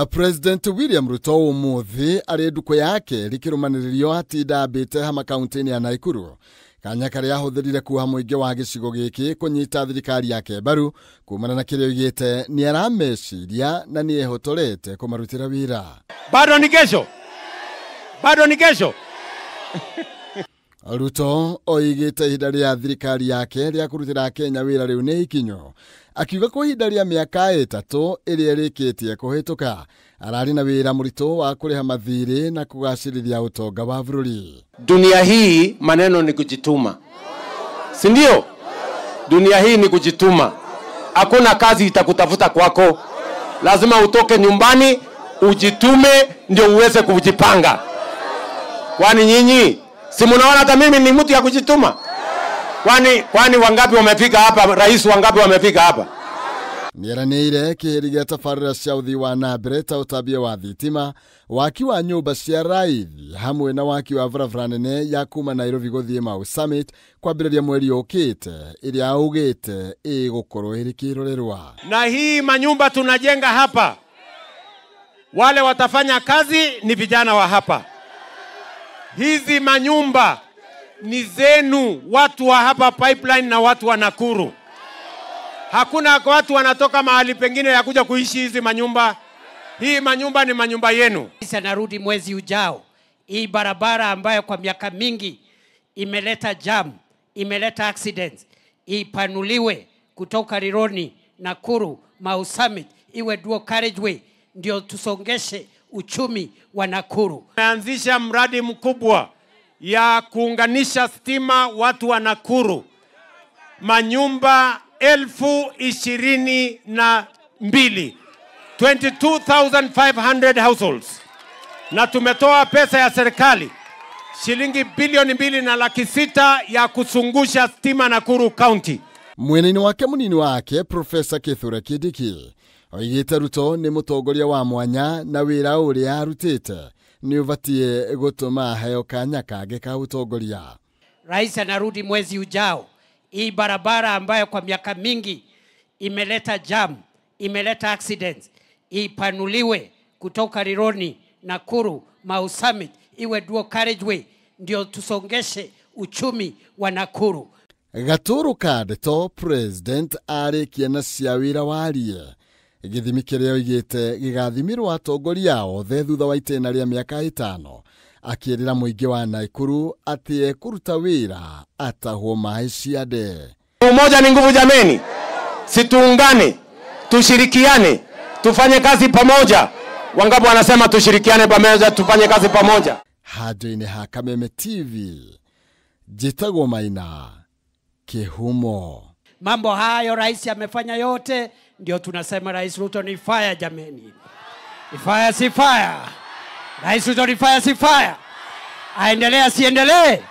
President William Ruto umuthi ari nduko yake rikirumaniririo atinda mbite hama kaunti-ini ya Naikuru kanya karia ahũthĩrire kuha mũingĩ wa gĩcigo gĩkĩ kũnyita thirikari yake mbaru kumana na kĩrĩa oigĩte ni arameciria na ni ehotorete kũmarutĩra wĩra. Bado ni kesho. Ruto oigĩte ihinda rĩa thirikari yake rĩa kũrutĩra Kenya wĩra rĩu nĩ ikinyo, akiuga kwa ihinda rĩa mĩaka 3 ĩrĩa ĩrĩkĩtie kũhĩtũka ararĩ na wĩra mũritũ wa kũrĩha mathirĩ na kũgacĩrithia ũtonga wa bũrũri. Dunia hii maneno ni kujituma, si ndio? Dunia hii ni kujituma. Hakuna kazi itakutafuta kwako, lazima utoke nyumbani ujitume ndio uweze kujipanga. Kwani nyinyi si mnaona hata mimi ni mtu ya kujituma? Kwani wangapi wamefika hapa? Rais wangapi wamefika hapa? Nieranĩire kĩhĩrĩria tabarĩra cia ũthii wa nambere ta ũtambia wa thitima, waki wa nyũmba cia raithi hamwe na waki wa barabara nene ya kuma Nairobi gũthiĩ Mau Summit kwambĩrĩria mweri ũkĩte ĩrĩa augĩte ĩgũkorwo ĩrĩ kĩrorerwa. Na hii manyumba tunajenga hapa, wale watafanya kazi ni vijana wa hapa. Hizi manyumba ni zenu, watu wa hapa Pipeline na watu wa Nakuru. Hakuna watu wanatoka mahali pengine ya kuja kuishi hizi manyumba. Hii manyumba ni manyumba yenu. Sasa narudi mwezi ujao. Hii barabara ambayo kwa miaka mingi imeleta jam, imeleta accidents, ipanuliwe kutoka Rironi, Nakuru, Mau Summit, iwe dual carriageway, ndio tusongeshe uchumi wa Nakuru. Tumeanzisha mradi mkubwa ya kuunganisha stima watu wa Nakuru. Manyumba 22,022, 22,500 households. Na tumetoa pesa ya serikali shilingi bilioni 2.6 ya kusungusha stima Nakuru County. Mwena-inĩ wake mũnini wake Professor Kithure Kindiki oigĩte Ruto nĩ mũtongoria wa mwanya na wĩra ũrĩa arutĩte nĩ ũbatie gũtũma heo kanya kangĩ ka ũtongoria. Rais anarudi mwezi ujao. Hii barabara ambayo kwa miaka mingi imeleta jam, imeleta accidents, ipanuliwe kutoka Rironi, Nakuru, Mau Summit, iwe dual carriageway, ndio tusongeshe uchumi wa Nakuru. Gatũrũ Kandeto President arĩkia na cia wĩra warie gĩthimi kĩrĩa oigĩte gĩgathimirwo atongoria othe thutha wa itĩna rĩa mĩaka 5, akĩrĩra mũingĩ wa Naikuru atĩ kũruta wĩra atahwo maĩ ciande. Umoja ni nguvu jameni, situungane, tushirikiane, tufanye kazi pamoja. Wangapi wanasema tushirikiane pamoja, tufanye kazi pamoja? Handũ-inĩ ha Kameme TV, njĩtagwo Maina Kĩhumo. Mambo hayo rais amefanya yote, ndio tunasema Rais Ruto ni fire jameni. Ni fire si fire. Rais Ruto ni fire si fire. Aendelee siendelee?